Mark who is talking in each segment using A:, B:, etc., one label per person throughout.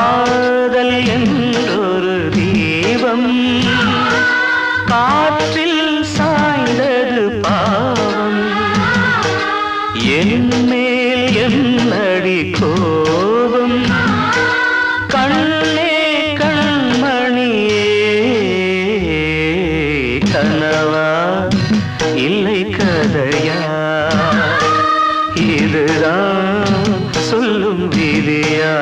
A: காதல் என்றொரு தீபம் காற்றில் சாய்ந்தது பாவம் என் மேல் என்னடி கோபம் கண்ணே கண்மணியே கனவா இல்லை கதையா இதுதான் சொல்லும் விதியா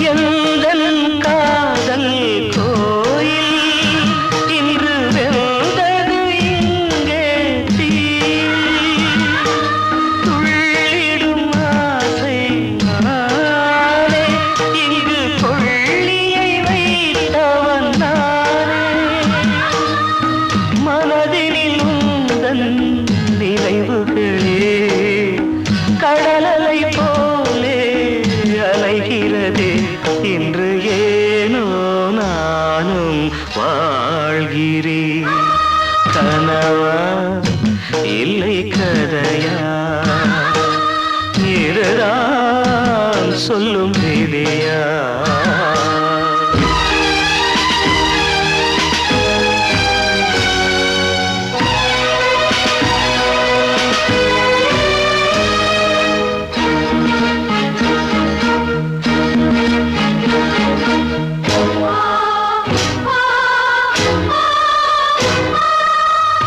A: எந்தன் காதல் கோயில் இன்று வெந்தது இங்கே தீ துள்ளிடும் ஆசை நானே இங்கு கொள்ளியை வைத்தவன் நானே மனதினில் உந்தன் நினைவுகளே கடலலை போலே அலைகிறதே இன்று ஏனோ நானும் வாழ்கிறேன் கனவா இல்லை கதையா இதுதான் சொல்லும் விதியா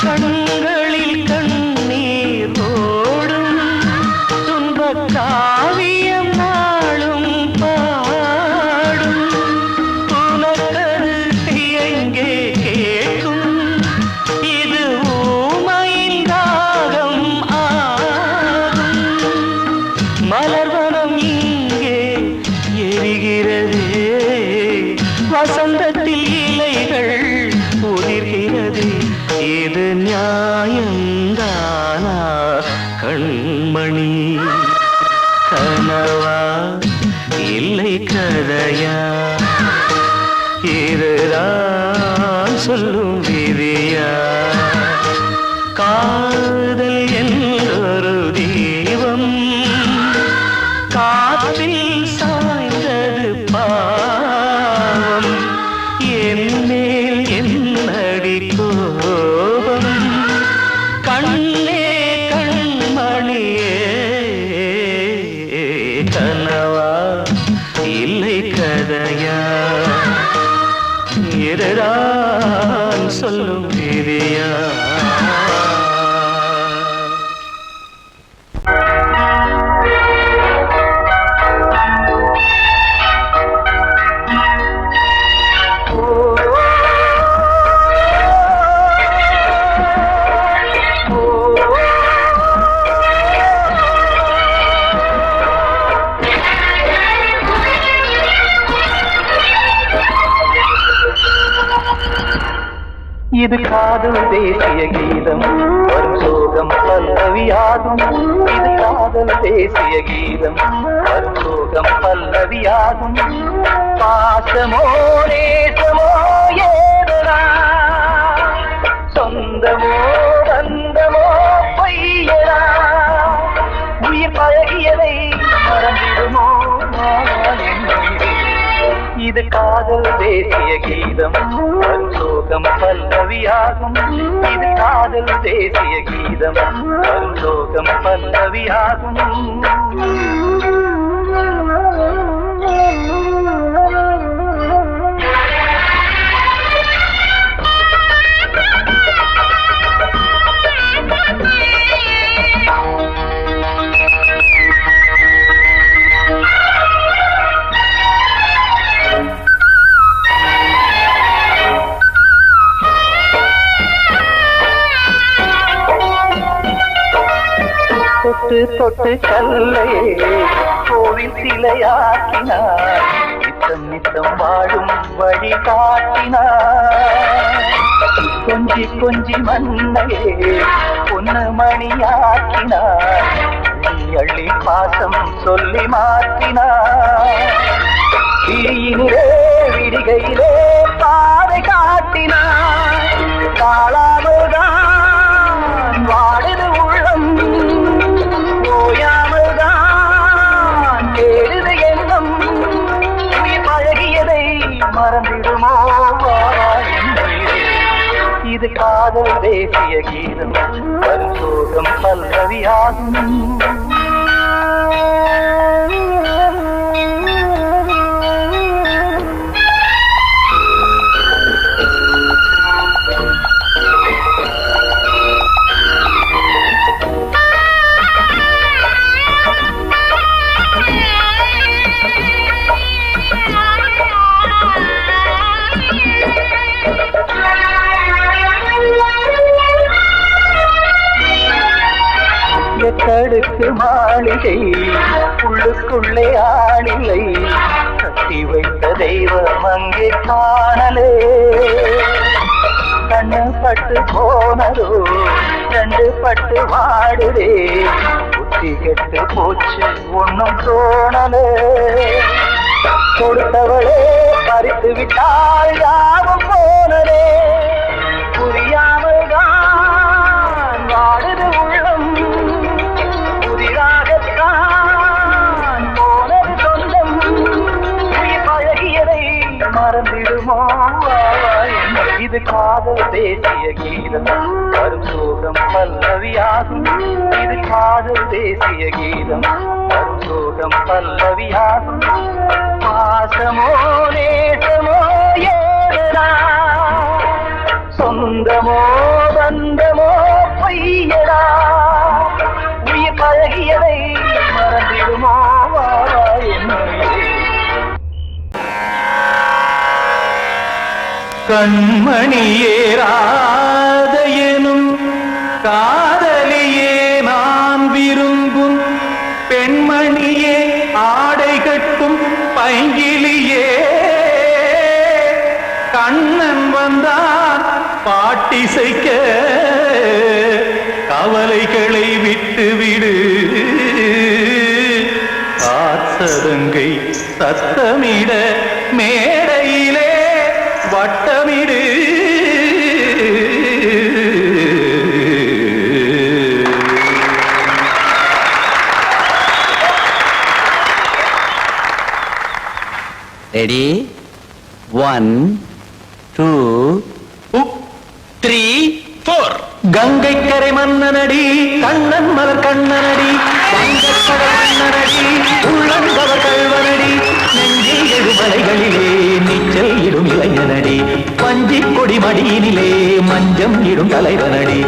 A: கண்களில் கண்ணீர் ஓடும் துன்பக் காவியம் நாளும் பாடும் உனக்கது எங்கே கேட்கும் இது ஊமையின் ராகம் ஆகும் மலர்வனம் இங்கே எரிகிறதே வசந்தத்தில் இலைகள் உதிர்கிறது இது நியாயந்தானா கண்மணி கனவா இல்லை கதையா இதுதான் சொல்லும் விதியா காதல் என்றொரு தீபம் காற்றில் சாய்ந்தது பாவம் என் மேல் என்னடி கோபம் கண்ணே கண்மணியே கனவா இல்லை கதையா இதுதான் சொல்லும் விதியா இது காதல் தேசிய கீதம் வரும் சோகம் பல்லவியாகும் இது காதல் தேசிய கீதம் வரும் சோகம் பல்லவியாகும் பாசமோ நேசமோ ஏதனா சொந்தமோ பந்தமோ பொய்யனா உயிர் பழகியதை மறந்திடுமோ இது காதல் தேசிய கீதம் வரும் சோகம் பல்லவியாகும் இது காதல் தேசிய கீதம் வரும் சோகம் பல்லவியாகும் தொட்டு தொட்டு கல்லை கோவில் சிலையாக்கினார் உலகம் வாழும் வழி காட்டினார். கொஞ்சி கொஞ்சி மண்ணையே பொன்னு மணியாக்கினார். அள்ளி பாசம் சொல்லி மாற்றினார். விழியினிலே விடிகையிலே பாதை காட்டினார். காளாமல்தான் வாடுது உள்ளம், ஓயாமல்தான் கேடுது எண்ணம். உயிர் பழகியதை மறந்திடுமோ இது காதல் தேசிய கீதம். வரும் சோகம் பல்லவியாகும். எத்தடுக்கு மாளிகை உள்ளுக்குள்ளே ஆளில்லை. கட்டி வைத்த தெய்வம் அங்கே காணலே. கண்ணு பட்டு போனதோ ரெண்டு பட்டு வாடுதே. புத்தி கெட்டு போச்சு ஒன்னும் தோணலே. கொடுத்தவளே பறித்து விட்டால் யாவும் போனதே. புரியாமல் தான் வாடுது உள்ளம். புதிராகத்தான் போனது சொந்தம். உயிர் பழகியதை மறந்திடுமோ இது காதல் தேசிய கீதம். வரும் சோகம் பல்லவியாகும். இது காதல் தேசிய கீதம். வரும் சோகம் பல்லவியாகும். பாசமோ நேசமோ ஏதனா, சொந்தமோ பந்தமோ பொய்யடா. உயிர் பழகியதை மறந்திடுமோ கண்மணியேராத எனும் காதலியே நான் விரும்பும் பெண்மணியே ஆடை கட்டும் பைங்கிலியே. கண்ணன் வந்தான் பாட்டிசைக்க கவலைகளை விட்டுவிடு. காசதங்கை சத்தமிட மேடையிலே வட்டமிடு.
B: ரெடி 1 2 3 4.
A: கங்கை கரை மன்னனடி கண்ணன் மலர் கண்ணனடி. வங்கக்கடல் மன்னனடி உள்ளங்கவர் கல்வனடி. நெஞ்சில் எழுமலைகளிலே நீச்சல் இடும் இளைஞனடி. பஞ்சி கொடி மடியினிலே மஞ்சம் இடும் தலைவனடி.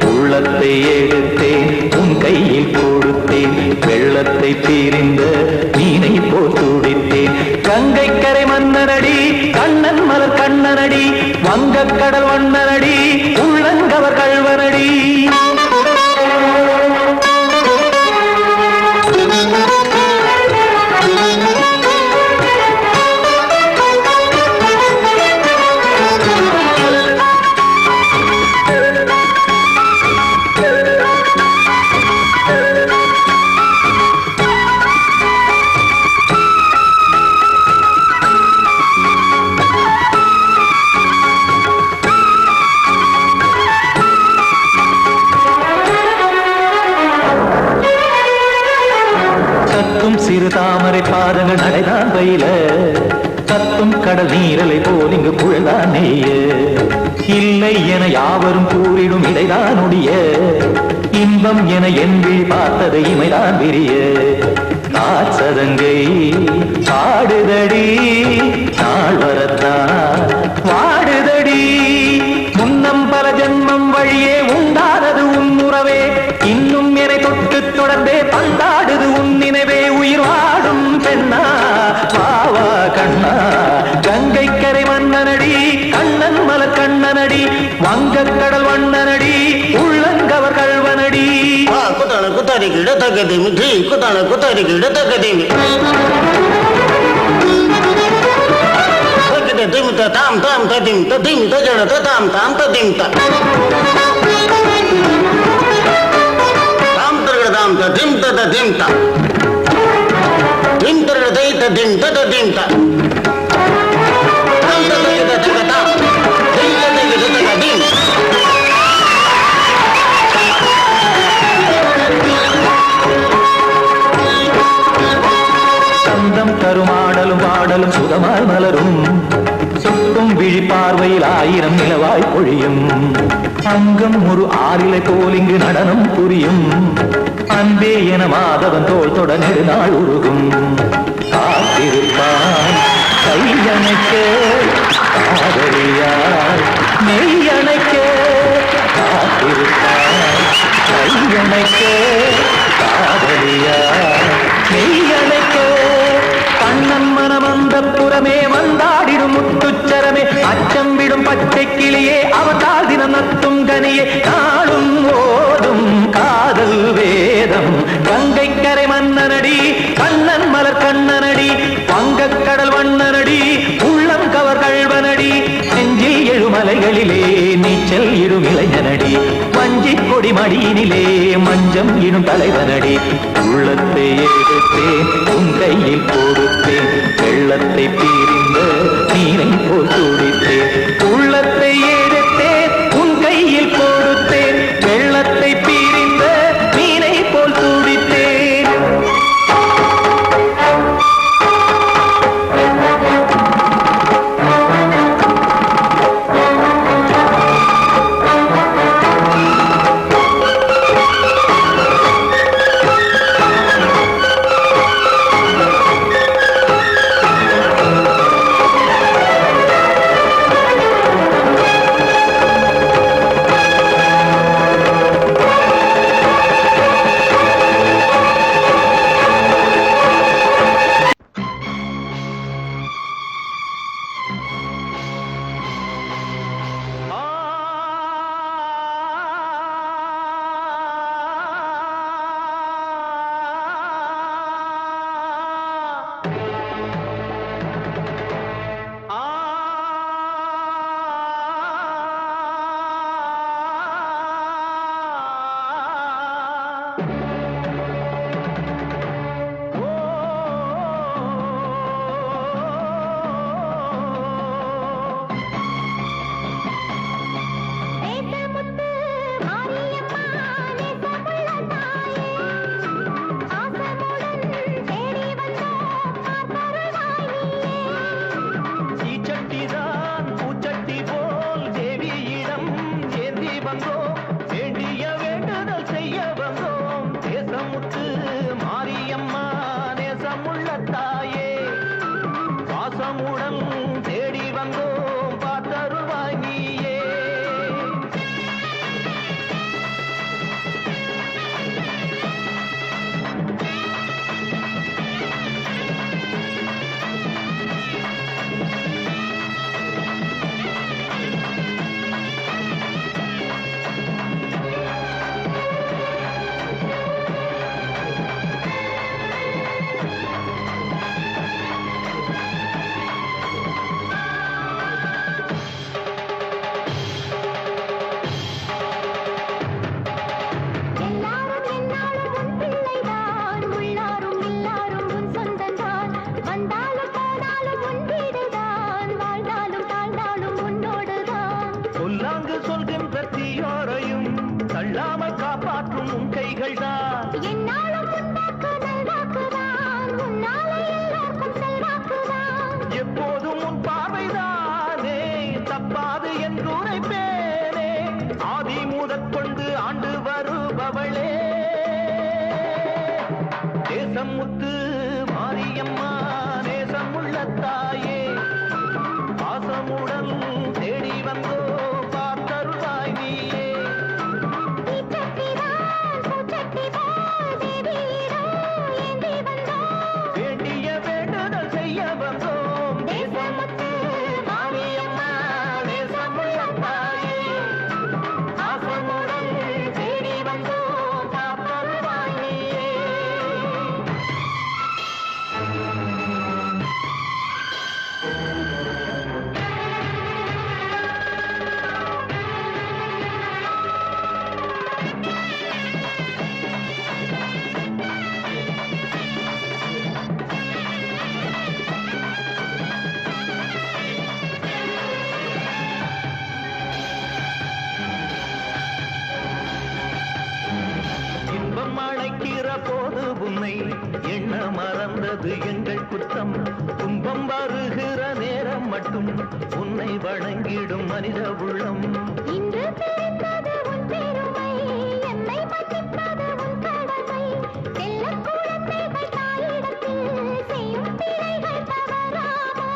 A: உள்ளத்தை எடுத்தேன் உன் கையில் கொடுத்தேன். வெள்ளத்தை பிரிந்த மீனை போல் துடித்தேன். கங்கை கரை மன்னனடி கண்ணன் மலர் கண்ணனடி. வங்கக்கடல் வண்ணனடி உள்ளங்கவர் கல்வனடி. சிறு தாமரை பாதங்கள் நடைதான் பயில. கத்தும் கடல் நீரலை போல் இங்கு குழல்தான் நெய்ய. இல்லை என யாவரும் கூறிடும் இடைதான் ஒடிய. இன்பம் என என் விழி பார்த்தது இமைதான் விரிய. காசதங்கை பாடுதடி நாள் வரத்தான் வாடுதடி. முன்னம் பல ஜென்மம் வழியே உண்டானது உன் உறவே. இன்னும் என்னை தொட்டு தொடர்ந்தே பந்தாடுது உன் நினைவே. உயிர் வாடும் பெண்ணா பாவா கண்ணா. கங்கை கரை மன்னனடி கண்ணன் மலர் கண்ணனடி. வங்கக்கடல் வண்ணனடி உள்ளங்கவர் கல்வனடி.
C: குத்தான குத்தாரி கிட தக்கதேமி குத்தான குத்தாரி கிட தக்கதேமி. த தாம் தாம் ததிம் ததிம் தஜட த தாம் தாம் ததிம் த தாம் தரகட தாம் ததிம் த ததிம் த திம் தரகட தை ததிம் த ததிம் த தாம் தரகட தக தாம் தை தக ததிம்
A: சந்தம் தருமாடலும் பாடலும் சுகமாய் மலரும் சுட்டும் விழி பார்வையில் 1000 நிலவாய் பொழியும் அங்கம் ஒரு ஆறிலை போல் இங்கு நடனம் புரியும் அன்பே என மாதவன் தோள் தொட நெடுநாள் உருகும் காத்திருப்பான் கையணைக்க காதலியார் மெய்யணைக்க காத்திருப்பான் கையணைக்க காதலியார் மெய்யணைக்க கண்ணன் மனமந்த புறமே வந்தாடிடும் முத்துச்சரமே அச்சம் விடும் பச்சை கிளியே அவதால் தினம் நத்தும் கனியே நாளும் ஓதும் காதல் வேதம் கங்கை கரை மன்னனடி கண்ணன் மலர் கண்ணனடி வங்கக்கடல் வண்ணனடி உள்ளம் கவர் கழ்வனடி நெஞ்சில் எழுமலைகளிலே நீச்சல் இடும் இளைஞனடி வஞ்சி கொடி மடியினிலே மஞ்சம் இடும் தலைவனடி உள்ளத்தை எடுத்தேன் உன் கையில் கொடுத்தேன் வெள்ளத்தை பிரிந்த நீரை போல் துடித்தேன் உள்ளத்தை எடுத்தேன் உன் கையில் கொடுத்தேன் வெள்ளத்தை பிரிந்த நீரை போல் துடித்தேன்
D: முத்து மாரியம்மா நேசமுள்ள தாயே பாசமுடன் தேடி வந்தோ பார்த்தருளாய் நீயே வேண்டிய வேண்டுதல் செய்ய வந்தோம் நேசமுத்து மாரியம்மா நேசமுள்ள தாயே பாசமுடன் தேடி வந்தோ பார்த்தருளாய் நீயே
A: வந்தது எங்கள் குற்றம் துன்பம் வருகிற நேரம் மட்டும் உன்னை வணங்கிடும் மனித உள்ளம்
D: இன்று பிறந்தது உன் பெருமை என்னை மன்னிப்பது உன் கடமை செல்லக் குழந்தைகள் தாயிடத்தில் செய்யும் பிழைகள் தவறாமோ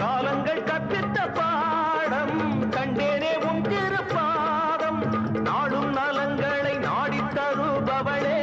A: காலங்கள் கற்பித்த பாடம் கண்டேனே உன் திருப்பாதம் நாடும் நலங்களை நாடித் தருபவளே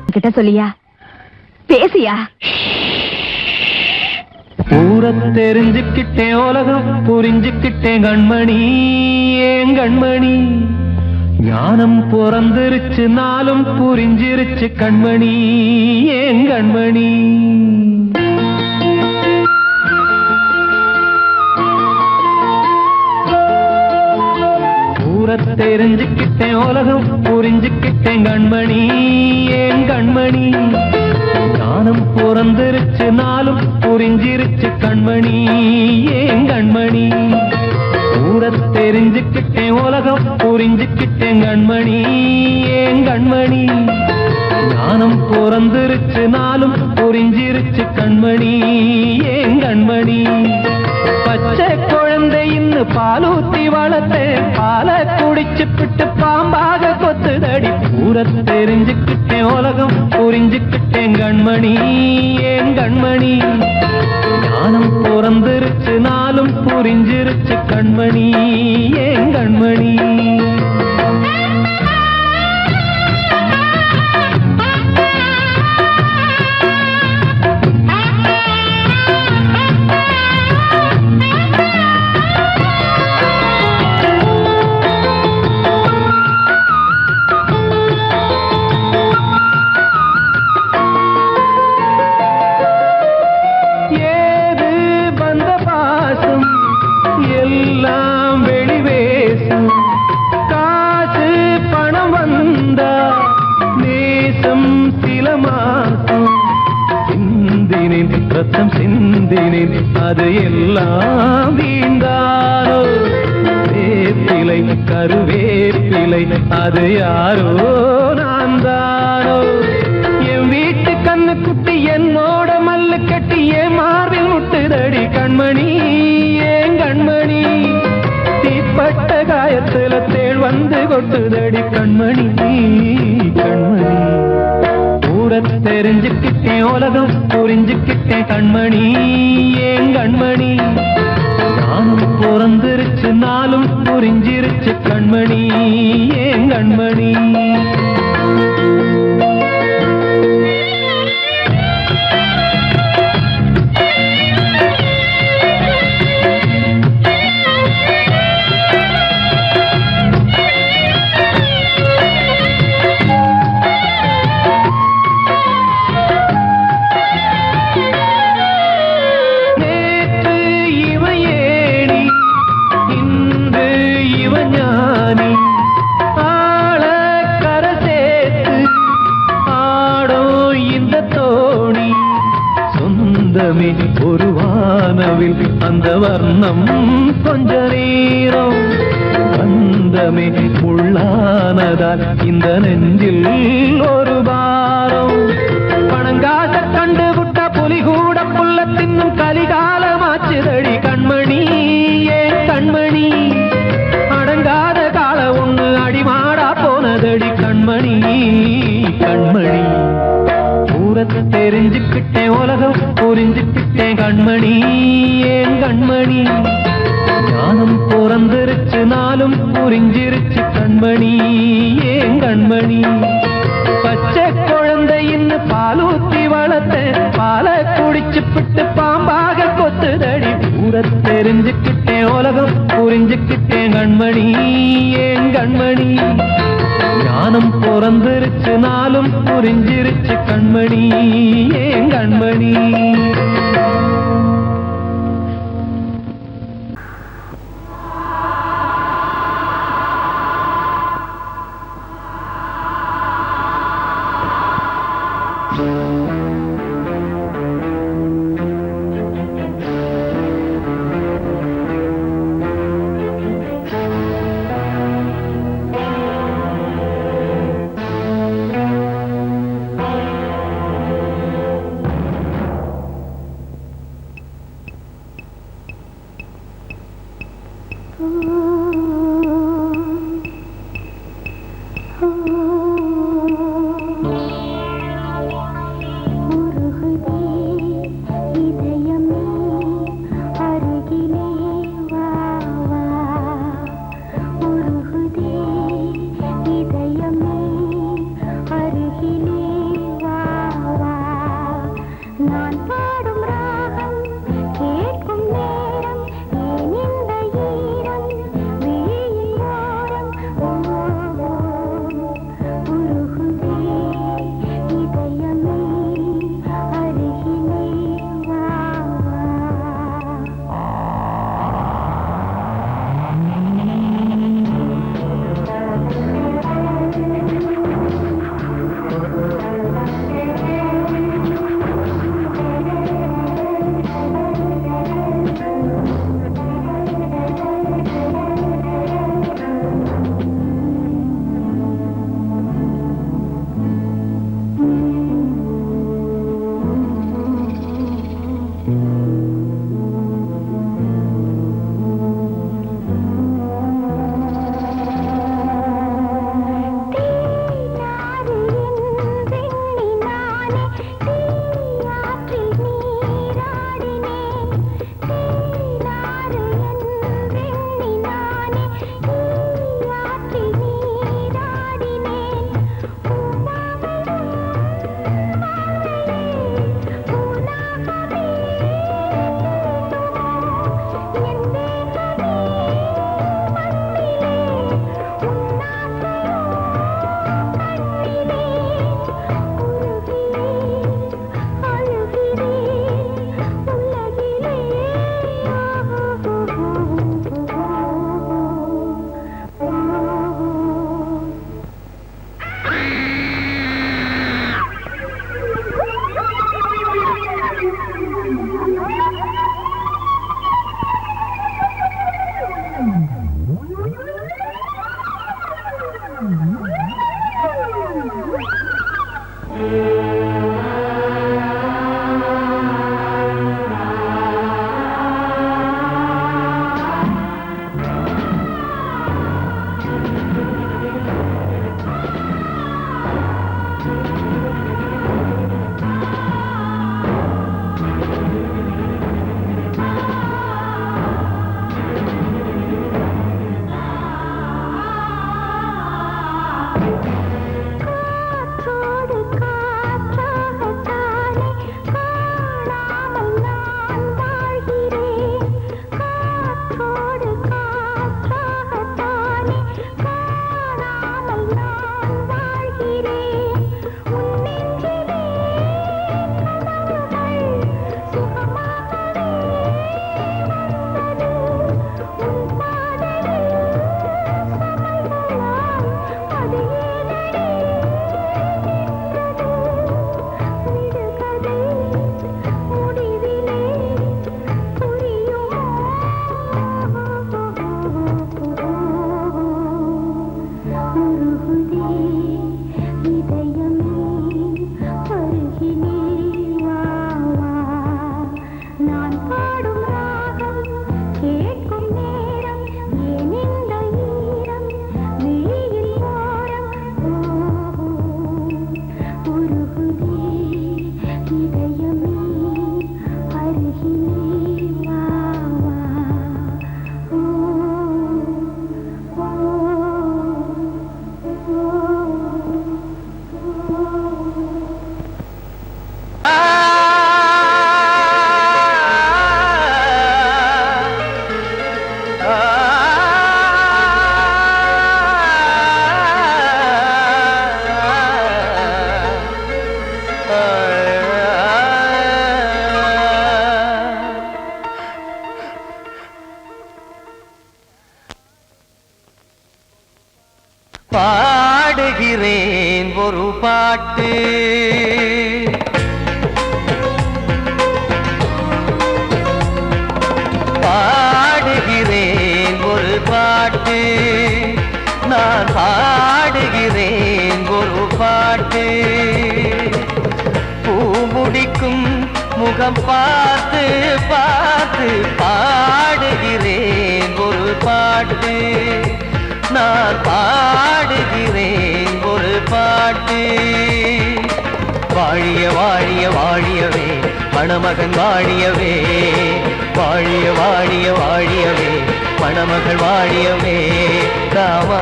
E: கிட்ட சொல்லியா பேசியா
A: ஊர தெரிஞ்சுக்கிட்டேன் உலகம் புரிஞ்சுக்கிட்டேன் கண்மணி ஏன் கண்மணி ஞானம் பிறந்திருச்சு நாளும் புரிஞ்சிருச்சு கண்மணி ஏன் கண்மணி ஊர தெரிஞ்சுக்கிட்டேன் உலகம் புரிஞ்சுக்கிட்டேன் கண்மணி ஏன் கண்மணி ஞானம் பிறந்திருச்சு நாளும் புரிஞ்சிருச்சு கண்மணி ஏன் கண்மணி ஊர தெரிஞ்சுக்கிட்டேன் உலகம் புரிஞ்சுக்கிட்டேன் கண்மணி ஏன் கண்மணி ஞானம் பிறந்திருச்சு நாளும் புரிஞ்சிருச்சு கண்மணி ஏன் கண்மணி பச்சை குழந்தை இன்னும் பாலூத்தி வளர்த்தேன் பாலை குடிச்சு பிட்டு பாம்பாக கொத்துதடி ஊர தெரிஞ்சுக்கிட்டேன் உலகம் புரிஞ்சுக்கிட்டேன் கண்மணி ஏன் கண்மணி ஞானம் பிறந்திருச்சு நாளும் புரிஞ்சிருச்சு கண்மணி ஏன் கண்மணி ரத்தம் சிந்தினேன் அது எல்லாம் வீண்டாரோ வேப்பிலை கருவேப்பிலை அது யாரோ நான் தானோ என் வீட்டு கண்ணு குட்டி என்னோட மல்லு கட்டி என் மார்பில் முட்டுதடி கண்மணி ஏன் கண்மணி தீப்பட்ட காயத்துல தேள் வந்து கொட்டுதடி கண்மணி கண்மணி ஊர தெரிஞ்சுக்கிட்டேன் உலகம் புரிஞ்சுக்கிட்டேன் கண்மணி ஏன் கண்மணி ஞானம் பிறந்திருச்சு நாளும் புரிஞ்சிருச்சு கண்மணி ஏன் கண்மணி ஒரு வானவில் அந்த வர்ணம் கொஞ்ச நேரம் வந்தமே உள்ளானதால் இந்த நெஞ்சில் ஒரு பாரம் பணங்காக கண்டு விட்ட புலி கூட புல்ல தின்னும் கலிகாலமாச்சுதடி கண்மணி ஏன் கண்மணி அடங்காத கால ஒண்ணு அடிமாடா போனதடி கண்மணி கண்மணி தெரிஞ்சுக்கிட்டேன் உலகம் புரிஞ்சுக்கிட்டேன் கண்மணி ஏன் கண்மணி ஞானம் பிறந்திருச்சு நாளும் புரிஞ்சிருச்சு கண்மணி ஏன் கண்மணி பச்சை குழந்தை இன்னும் பாலூத்தி வளர்த்தேன் பாலை குடிச்சு பிட்டு பாம்பாக கொத்துதடி ஊர தெரிஞ்சுக்கிட்டேன் உலகம் புரிஞ்சுக்கிட்டேன் கண்மணி ஏன் கண்மணி ஞானம் பிறந்திருச்சு நாளும் புரிஞ்சிருச்சு கண்மணி ஏன் கண்மணி
D: நான் பாடும் ராகம் கேட்கும் நேரம் ஏன் இந்த ஈரம் விழியின் ஓரம் உருகுதே இதயமே அருகிலே வா காற்றோடு காற்றாகத்தானே காணாமல் நான் வாழ்கிறேன் காற்றோடு காற்றாகத்தானே காணாமல் நான் வாழ்கிறேன் உன் நெஞ்சிலே கனவுகள் சுகமாகவே வந்தது உன் பாதையில் சமைகளாய் அது ஏனடி விடுகதை முடிவிலே உருகுதே இதயமே அருகிலே வா நான் பாடும் ராகம் கேட்கும் நேரம் ஏன் இந்த ஈரம் விழியின் ஓரம் உருகுதே இதயமே அருகிலே வா
A: பாடுகிறேன் ஒரு பாட்டு பாடுகிறேன் ஒரு பாட்டு நான் பாடுகிறேன் ஒரு பாட்டு பூ முடிக்கும் முகம் பார்த்து பார்த்து பாடுகிறேன் ஒரு பாட்டு நான் பாடுகிறேன் ஒரு பாட்டு வாழிய வாழிய வாழியவே மணமகன் வாழியவே வாழிய வாழிய வாழியவே மணமகள் வாழியவே ராமா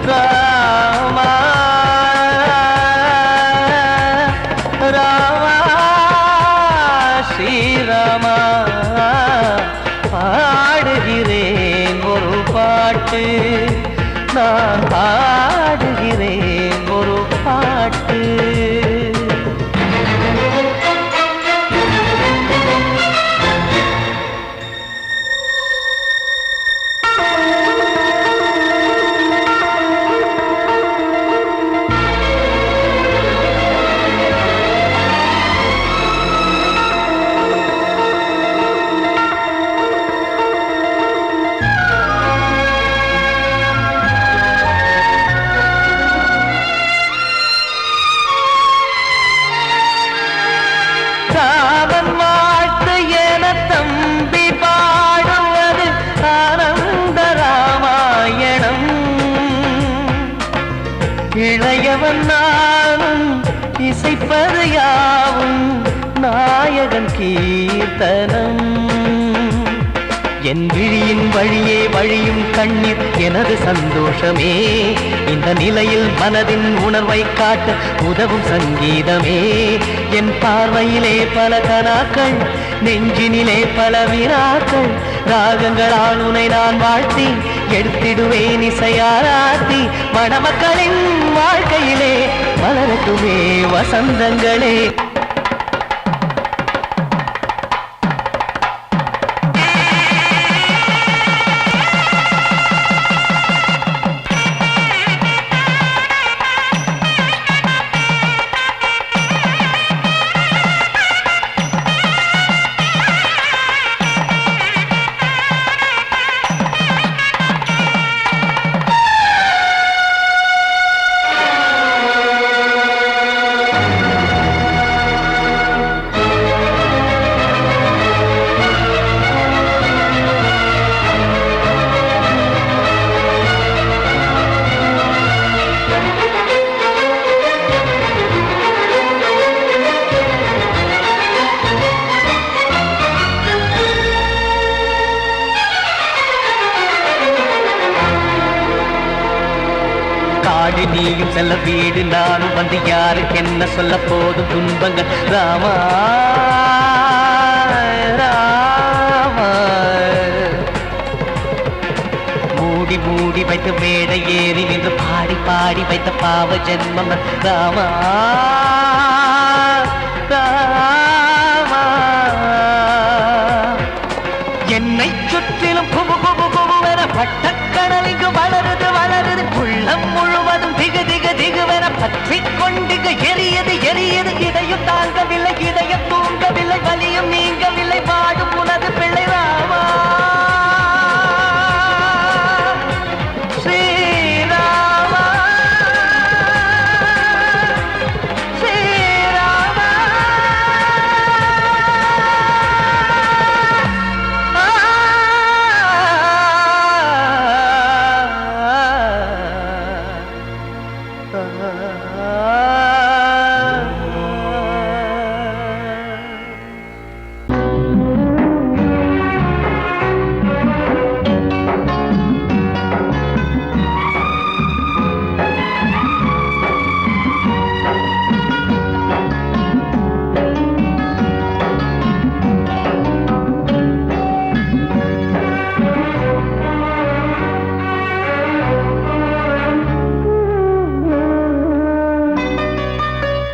A: ராமா நான் பாடுகிறேன் ஒரு பாட்டு. ராமன் வாழ்த்து என தம்பி பாடுவது ஆனந்த ராமாயணம். இளையவன் நானும் இசைப்பது யாவும் நாயகன் கீர்த்தனம். என் விழியின் வழியே வழியும் கண்ணீர் எனது சந்தோஷமே. இந்த நிலையில் மனதின் உணர்வை காட்ட உதவும் சங்கீதமே. என் பார்வையிலே பல கனாக்கள், நெஞ்சினிலே பல வினாக்கள். ராகங்களால் உனை நான் வாழ்த்தி எடுத்திடுவேன் இசையாராத்தி. மணமக்களின் வாழ்க்கையிலே மலரட்டுமே வசந்தங்களே. காடு நீயும் செல்ல வீடு நானும் வந்து யாருக்கு என்ன சொல்ல போதும் துன்பங்கள். ராமா ராமா மூடி மூடி வைத்த மேடை ஏறி நின்று பாடி பாடி வைத்த பாவ ஜென்மம். ராமா ராமா என்னை சுற்றிலும் குபு குபு குபுவென பட்டக்கடல் இங்கு வளருது வளருது. உள்ளம் முழுவதும் திகு திகு திகுவென பற்றிக் கொண்டு எரியது எரியது. இதையும் தாங்கவில்லை இதயம் தூங்கவில்லை வலியும் நீங்கவில்லை பாடும் உனது பிள்ளை. ராமா ஸ்ரீராமா ஸ்ரீராமா.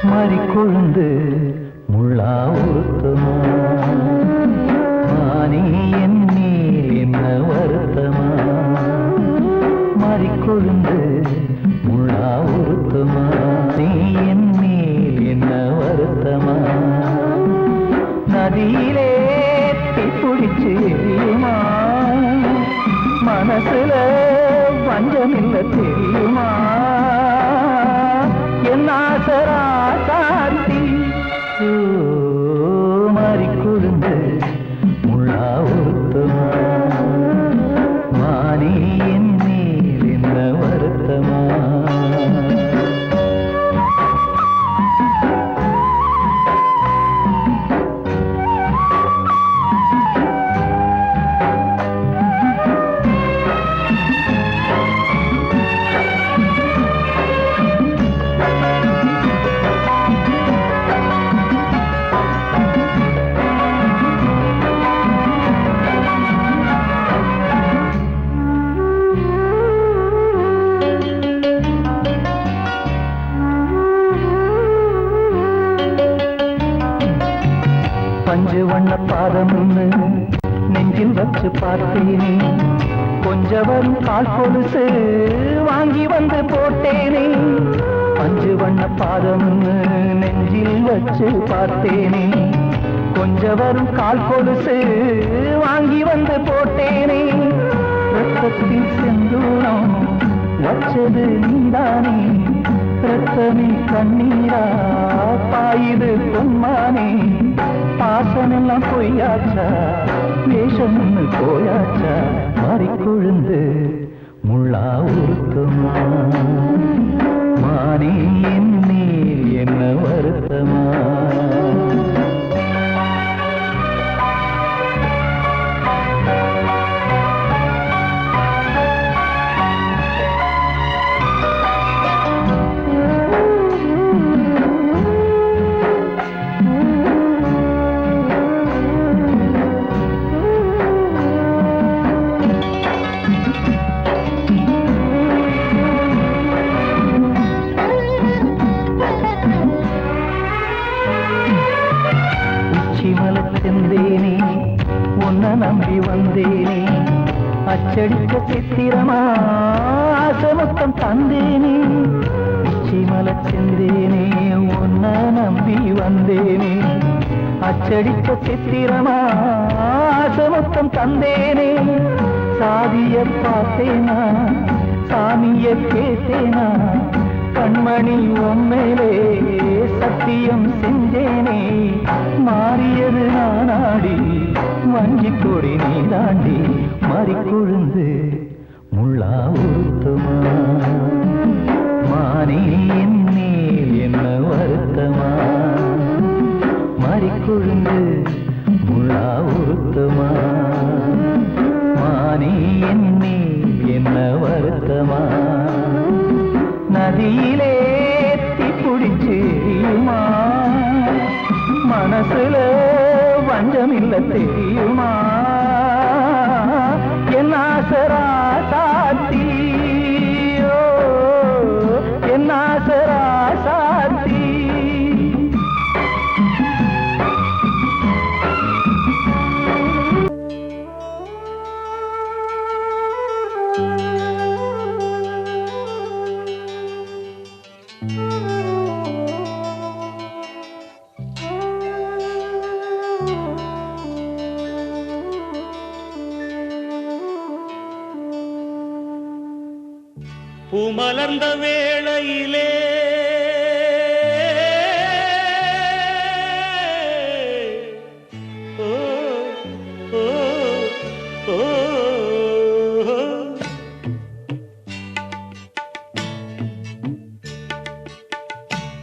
A: மறிக்கொழுந்து முள்ளா உறுத்தமா மானே என் மேல் என்ன வருத்தமா. மறிக்கொழுந்து முள்ளா உறுத்தமா நீ என் மேல் என்ன வருத்தமா. நதியிலே பிடிச்சு எரியுமா மனசுல வஞ்சமில்ல தெரியுமா. என் ஆசரா சாத்தி மாறிக்கொழுந்து முள்ளா உறுத்தமா மானே என் மேல் என்ன வருத்தமா. அஞ்சு வண்ண பாதம் நெஞ்சில் வச்சு பார்த்தேனே கொஞ்சம் வரும் கால் கொலுசு வாங்கி வந்து போட்டேனே அஞ்சு வண்ண பாதம் நெஞ்சில் வச்சு பார்த்தேனே கொஞ்சம் வரும் கால் கொலுசு வாங்கி வந்து போட்டேனே ரத்தத்தில் செந்தூரம் வச்சது நீதானே ரத்தமே கண்ணீரா பாயுது பொன்மானே பாசமெல்லாம் பொய்யாச்சா வேஷம் போயாச்சா மாறி கொழுந்து முள்ளா உருத்தமா மானே நீர் என்ன வருத்தமா நம்பி வந்தேனே அச்சடிக்க சித்திரமா ஆசமுத்தம் தந்தேனே உச்சிமல செந்தேனே உன்ன நம்பி வந்தேனே அச்சடிக்க சித்திரமா ஆசமுத்தம் தந்தேனே சாதிய பார்த்தேனா சாமிய கேட்டேனா கண்மணி உண்மையிலே சத்தியம் செஞ்சேனே மாறியது நானாடி வஞ்சி கொடி நீ தாண்டி மாறி கொழுந்து முள்ளா உருத்தமா மானே மேல் என்ன வருத்தமா மாறி கொழுந்து முள்ளா உருத்தமா மானே மேல் என்ன வருத்தமா நதியிலே தீப்பிடிச்சேயுமா மனசுல வஞ்சமில்ல தெரியுமா என் ஆசரா சாத்தியோ என் ஆசரா சாத்தி
F: பூமலர்ந்த வேளையிலே ஓ ஓ ஓ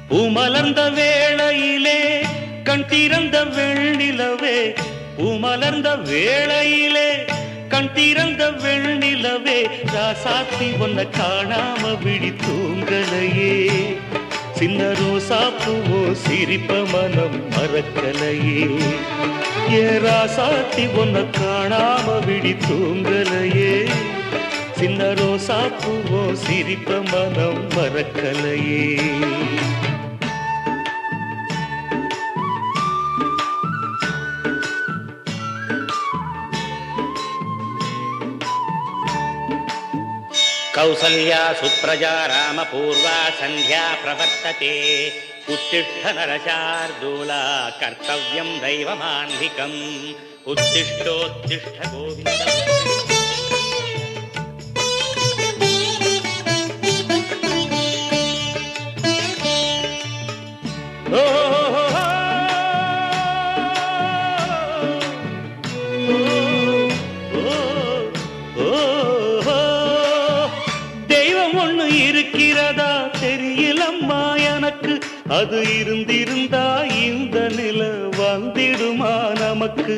F: பூமலர்ந்த வேளையிலே கண் திறந்த வெண்ணிலவே பூமலர்ந்த வேளையிலே கண் திறந்த வெண்ணிலவே ராசாத்தி ஒன்ன காணாம விழி தூங்கலையே சின்ன ரோசா பூவோ சிரிப்ப மனம் மறக்கலையே ஏ ராசாத்தி ஒன்ன காணாம விழி தூங்கலையே சின்ன ரோசா பூவோ சிரிப்ப மனம் மறக்கலையே
G: कौसल्या सुप्रजा रामपूर्वा संध्या प्रवर्तते उत्तिष्ठ नरशार्दूला कर्तव्यं दैवमान्धिकम् उत्तिष्ठोत्तिष्ठ गोविन्द இருக்கிறதா தெரியலம்மா எனக்கு அது இருந்திருந்தா இந்த நில வந்திடுமா நமக்கு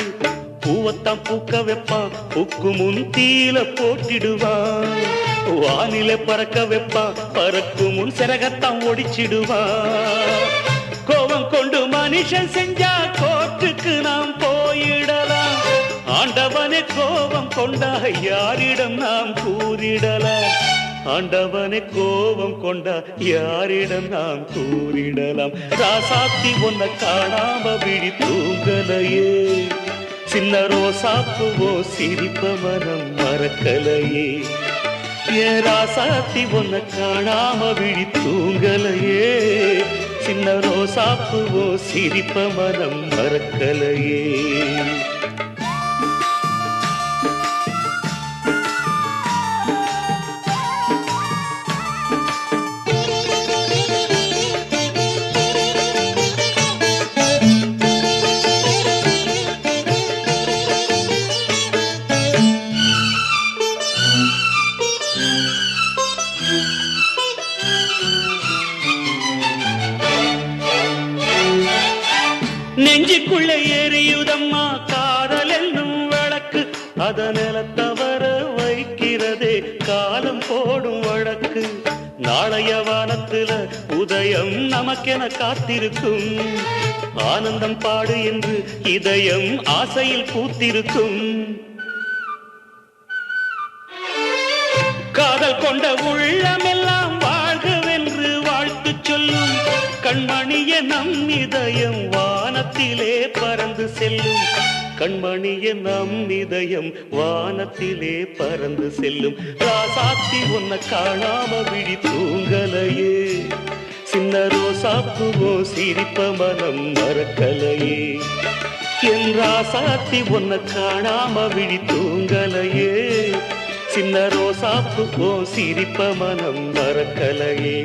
G: பூவத்தான் பூக்க வைப்பான் பூக்கு முன் தீல போட்டிடுவான் வானில பறக்க வைப்பான் பறக்கும் முன் சிறகத்தான் ஒடிச்சிடுவான் கோபம் கொண்டு மனுஷன் செஞ்சா கோர்ட்டுக்கு நாம் போயிடலாம் ஆண்டவனே கோபம் கொண்டா யாரிடம் நாம் கூறிடலாம்
F: ஆண்டவனை கோபம் கொண்டா யாரிடம் நாம் கூறிடலாம் ராசாத்தி ஒன்ன காணாம விழி தூங்கலையே சின்ன ரோசாப்புவோ சிரிப்ப மனம் மறக்கலையே ஏன் ராசாத்தி ஒன்ன காணாம விழி தூங்கலையே சின்ன ரோசாப்புவோ சிரிப்ப மனம் மறக்கலையே நெஞ்சுக்குள்ளே எரியுதம்மா காதல் என்னும் விளக்கு அதனில தவற வைக்கிறதே காலம் போடும் வழக்கு நாளைய வானத்துல உதயம் நமக்கென காத்திருக்கும் ஆனந்தம் பாடு என்று இதயம் ஆசையில் பூத்திருக்கும் காதல் கொண்ட உள்ளமெல்லாம் வாழ்கவென்று வாழ்த்து சொல்லும் கண்மணிய நம் இதயம் வானத்திலே பறந்து செல்லும் கண்மணிய நம் இதயம் வானத்திலே பறந்து செல்லும் ராசாத்தி உன்னை காணாம விழி தூங்கலையே சின்ன ரோசாப்புவோ சிரிப்ப மனம் மறக்கலையே என் ராசாத்தி உன்னை காணாம விழி தூங்கலையே சின்ன ரோசாப்புவோ சிரிப்ப மனம் மறக்கலையே